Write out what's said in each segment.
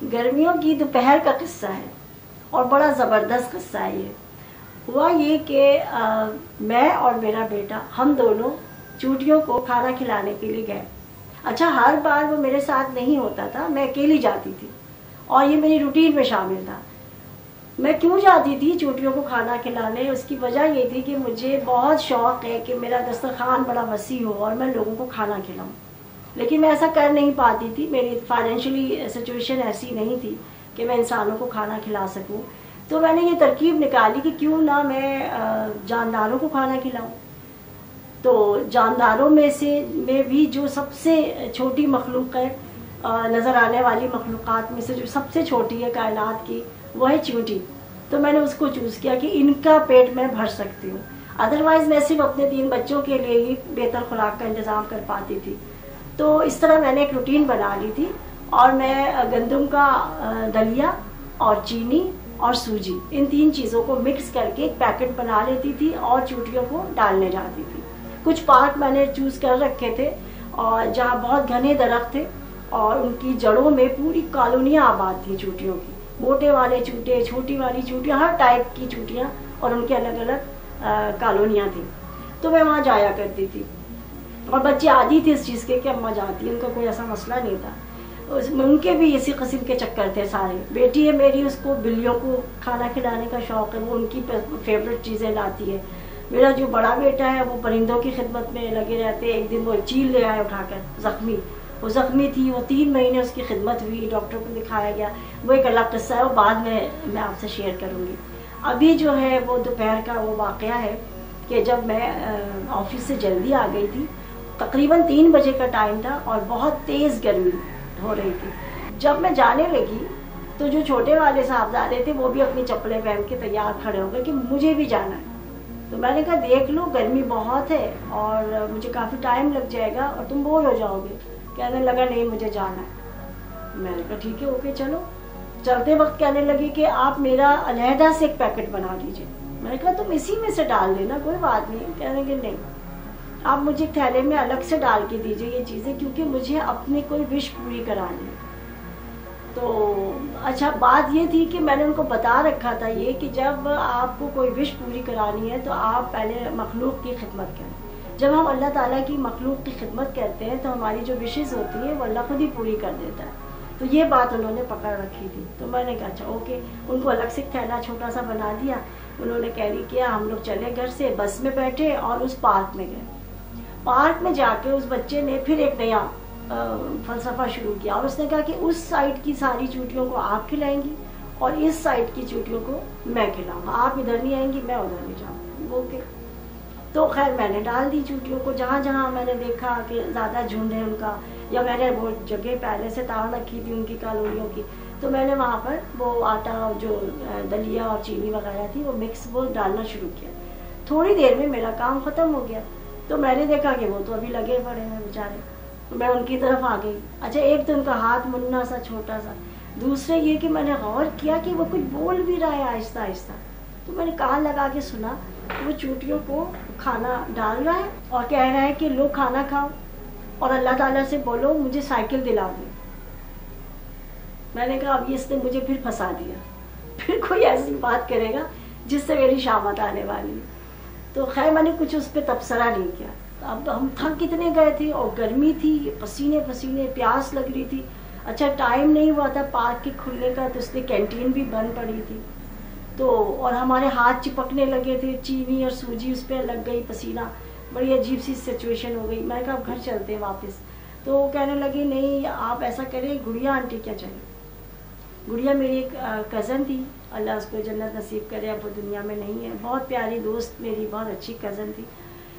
گرمیوں کی دوپہر کا قصہ ہے اور بڑا زبردست قصہ ہے یہ۔ ہوا یہ کہ میں اور میرا بیٹا ہم دونوں چوٹیوں کو کھانا کھلانے کے لیے گئے۔ اچھا ہر بار وہ میرے ساتھ نہیں ہوتا تھا، میں اکیلی جاتی تھی اور یہ میری روٹین میں شامل تھا۔ میں کیوں جاتی تھی چوٹیوں کو کھانا کھلانے؟ اس کی وجہ یہ تھی کہ مجھے بہت شوق ہے کہ میرا دسترخوان بڑا وسیع ہو اور میں لوگوں کو کھانا کھلاؤں، لیکن میں ایسا کر نہیں پاتی تھی، میری فائنینشلی سچویشن ایسی نہیں تھی کہ میں انسانوں کو کھانا کھلا سکوں۔ تو میں نے یہ ترکیب نکالی کہ کیوں نہ میں جانداروں کو کھانا کھلاؤں۔ تو جانداروں میں بھی جو سب سے چھوٹی مخلوق ہے، نظر آنے والی مخلوقات میں سے جو سب سے چھوٹی ہے کائنات کی، وہ ہے چیونٹی۔ تو میں نے اس کو چوز کیا کہ ان کا پیٹ میں بھر سکتی ہوں، ادروائز میں صرف اپنے 3 بچوں کے لیے ہی بہتر خوراک کا انتظام کر پاتی تھی۔ تو اس طرح میں نے ایک روٹین بنا لی تھی اور میں گندم کا دلیا اور چینی اور سوجی، ان 3 چیزوں کو مکس کر کے ایک پیکٹ بنا لیتی تھی اور چوٹیوں کو ڈالنے جاتی تھی۔ کچھ پارک میں نے چوز کر رکھے تھے اور جہاں بہت گھنے درخت تھے اور ان کی جڑوں میں پوری کالونیاں آباد تھیں چوٹیوں کی، موٹے والے چوٹے، چھوٹی والی چوٹیاں، ہر ٹائپ کی چوٹیاں اور ان کے الگ الگ کالونیاں تھیں۔ تو میں وہاں جایا کرتی تھی اور بچے عادی تھے اس چیز کے کہ اماں جاتی ہیں، ان کا کوئی ایسا مسئلہ نہیں تھا۔ ان کے بھی اسی قسم کے چکر تھے سارے۔ بیٹی ہے میری، اس کو بلیوں کو کھانا کھلانے کا شوق ہے، وہ ان کی فیوریٹ چیزیں لاتی ہے۔ میرا جو بڑا بیٹا ہے وہ پرندوں کی خدمت میں لگے رہتے ہیں۔ ایک دن وہ چیل لے آئے اٹھا کر، زخمی، وہ زخمی تھی، وہ 3 مہینے اس کی خدمت ہوئی، ڈاکٹر کو دکھایا گیا، وہ ایک الگ قصہ ہے، وہ بعد میں آپ سے شیئر کروں گی۔ ابھی جو ہے وہ دوپہر کا وہ واقعہ ہے کہ جب میں آفس سے جلدی آ گئی تھی، تقریباً 3 بجے کا ٹائم تھا اور بہت تیز گرمی ہو رہی تھی۔ جب میں جانے لگی تو جو چھوٹے والے صاحبزادے تھے وہ بھی اپنی چپلیں پہن کے تیار کھڑے ہو گئے کہ مجھے بھی جانا ہے۔ تو میں نے کہا دیکھ لو گرمی بہت ہے اور مجھے کافی ٹائم لگ جائے گا اور تم بور ہو جاؤ گے۔ کہنے لگا نہیں مجھے جانا ہے۔ میں نے کہا ٹھیک ہے اوکے چلو۔ چلتے وقت کہنے لگی کہ آپ میرا علیحدہ سے ایک پیکٹ بنا لیجیے۔ میں نے کہا تم اسی میں سے ڈال لینا، کوئی بات نہیں۔ کہنے کہ نہیں، آپ مجھے ایک تھیلے میں الگ سے ڈال کے دیجیے یہ چیزیں، کیونکہ مجھے اپنی کوئی وش پوری کرانی ہے۔ تو اچھا بات یہ تھی کہ میں نے ان کو بتا رکھا تھا یہ کہ جب آپ کو کوئی وش پوری کرانی ہے تو آپ پہلے مخلوق کی خدمت کریں۔ جب ہم اللہ تعالیٰ کی مخلوق کی خدمت کرتے ہیں تو ہماری جو وشز ہوتی ہیں وہ اللہ خود ہی پوری کر دیتا ہے۔ تو یہ بات انہوں نے پکڑ رکھی تھی۔ تو میں نے کہا اچھا اوکے، ان کو الگ سے ایک تھیلا چھوٹا سا بنا دیا۔ انہوں نے کیری کیا، ہم لوگ چلے گھر سے، بس میں بیٹھے اور اس پارک میں گئے۔ پارک میں جا کے اس بچے نے پھر ایک نیا فلسفہ شروع کیا اور اس نے کہا کہ اس سائڈ کی ساری چوٹیوں کو آپ کھلائیں گی اور اس سائڈ کی چوٹیوں کو میں کھلاؤں گا، آپ ادھر نہیں آئیں گی میں ادھر نہیں جاؤں گی۔ اوکے، تو خیر میں نے ڈال دی چوٹیوں کو جہاں جہاں میں نے دیکھا کہ زیادہ جھنڈ ہے ان کا، یا میں نے وہ جگہ پہلے سے تاڑ رکھی تھی ان کی کالونیوں کی، تو میں نے وہاں پر وہ آٹا جو دلیا اور چینی وغیرہ تھی وہ مکس وہ ڈالنا شروع کیا۔ تھوڑی دیر میں میرا کام ختم ہو گیا تو میں نے دیکھا کہ وہ تو ابھی لگے پڑے ہیں بیچارے، میں ان کی طرف آ گئی۔ اچھا ایک تو ان کا ہاتھ منا سا چھوٹا سا، دوسرے یہ کہ میں نے غور کیا کہ وہ کچھ بول بھی رہا ہے آہستہ آہستہ۔ تو میں نے کان لگا کے سنا، وہ چوٹیوں کو کھانا ڈال رہا ہے اور کہہ رہا ہے کہ لو کھانا کھاؤ اور اللہ تعالیٰ سے بولو مجھے سائیکل دلا دو۔ میں نے کہا اب اس نے مجھے پھر پھنسا دیا، پھر کوئی ایسی بات کرے گا جس سے میری شامت آنے والی ہے۔ تو خیر میں نے کچھ اس پہ تبصرہ نہیں کیا۔ اب ہم تھک کتنے گئے تھے اور گرمی تھی، پسینے پسینے، پیاس لگ رہی تھی۔ اچھا ٹائم نہیں ہوا تھا پارک کے کھلنے کا، تو اس لیے کینٹین بھی بند پڑی تھی، تو اور ہمارے ہاتھ چپکنے لگے تھے، چینی اور سوجی اس پہ لگ گئی، پسینہ، بڑی عجیب سی سچویشن ہو گئی۔ میں نے کہا اب گھر چلتے ہیں واپس۔ تو وہ کہنے لگے نہیں آپ ایسا کریں، گڑیا آنٹی کیا چاہیے؟ گڑیا میری ایک کزن تھی، اللہ اس کو جنت نصیب کرے، اب وہ دنیا میں نہیں ہے، بہت پیاری دوست میری، بہت اچھی کزن تھی۔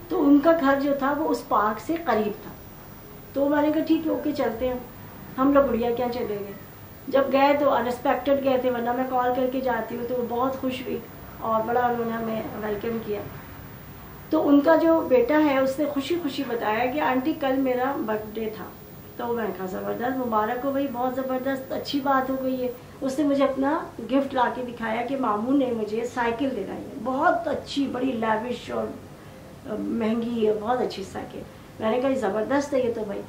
تو ان کا گھر جو تھا وہ اس پارک سے قریب تھا، تو میں نے کہا ٹھیک ہے اوکے چلتے ہیں۔ ہم لوگ گڑیا کیا چلے گئے۔ جب گئے تو انسپیکٹڈ گئے تھے، ورنہ میں کال کر کے جاتی ہوں، تو وہ بہت خوش ہوئی اور بڑا انہوں نے ہمیں ویلکم کیا۔ تو ان کا جو بیٹا ہے اس نے خوشی خوشی بتایا کہ آنٹی کل میرا برتھ ڈے تھا۔ تو میں نے کہا زبردست، مبارک ہو بھائی، بہت زبردست، اچھی بات ہو گئی ہے۔ اس نے مجھے اپنا گفٹ لا کے دکھایا کہ ماموں نے مجھے سائیکل دلائی ہے، بہت اچھی، بڑی لیوش اور مہنگی ہے، بہت اچھی سائیکل۔ میں نے کہا زبردست ہے یہ تو بھائی۔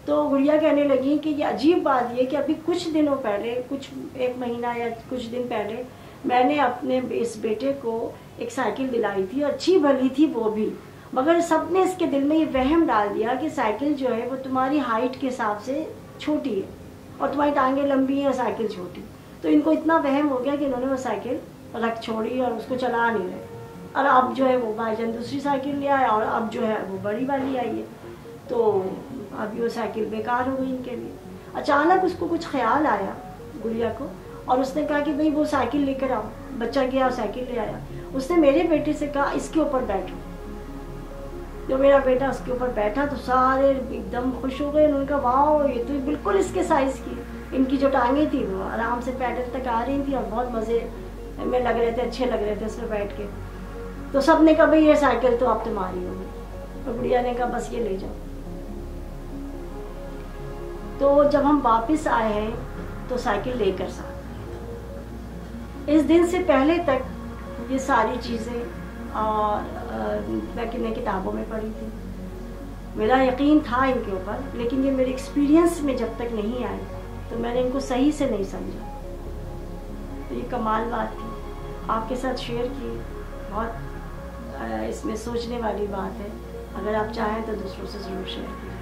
تو گڑیا کہنے لگی کہ یہ عجیب بات یہ کہ ابھی کچھ دنوں پہلے، کچھ 1 مہینہ یا کچھ دن پہلے میں نے اپنے اس بیٹے کو ایک سائیکل دلائی تھی، اچھی بھلی تھی وہ بھی، مگر سب نے اس کے دل میں یہ وہم ڈال دیا کہ سائیکل جو ہے وہ تمہاری ہائٹ کے حساب سے چھوٹی ہے اور تمہاری ٹانگیں لمبی ہیں اور سائیکل چھوٹی. تو ان کو اتنا وہم ہو گیا کہ انہوں نے وہ سائیکل رکھ چھوڑی اور اس کو چلا نہیں رہے. اور اب جو ہے وہ بھائی جان دوسری سائیکل لے آیا اور اب جو ہے وہ بڑی والی آئی ہے. تو اب یہ سائیکل بیکار ہو گئی ان کے لیے. اچانک اس کو کچھ خیال آیا گڑیا کو، اور اس نے کہا کہ بھئی وہ سائیکل لے کر آؤ. بچہ گیا اور سائیکل لے آیا. اس نے میرے بیٹے سے کہا اس کے اوپر بیٹھو. جو میرا بیٹا اس کے اوپر بیٹھا تو سارے ایک دم خوش ہو گئے. انہوں نے کہا واؤ یہ تو بالکل اس کے سائز کی. ان کی جو ٹانگیں تھیں وہ آرام سے پیڈل تک آ رہی تھیں اور بہت مزے میں لگ رہے تھے، اچھے لگ رہے تھے اس میں بیٹھ کے. تو سب نے کہا بھئی یہ سائیکل تو اب تمہاری ہوگی. تو گڑیا نے کہا بس یہ لے جاؤ. تو جب ہم واپس آئے ہیں تو سائیکل لے کر ساتھ. اس دن سے پہلے تک یہ ساری چیزیں میں کتابوں میں پڑھی تھی. میرا یقین تھا ان کے اوپر، لیکن یہ میرے ایکسپیرینس میں جب تک نہیں آئی تو میں نے ان کو صحیح سے نہیں سمجھا. تو یہ کمال بات تھی، آپ کے ساتھ شیئر کی. بہت اس میں سوچنے والی بات ہے. اگر آپ چاہیں تو دوسروں سے ضرور شیئر کیجیے.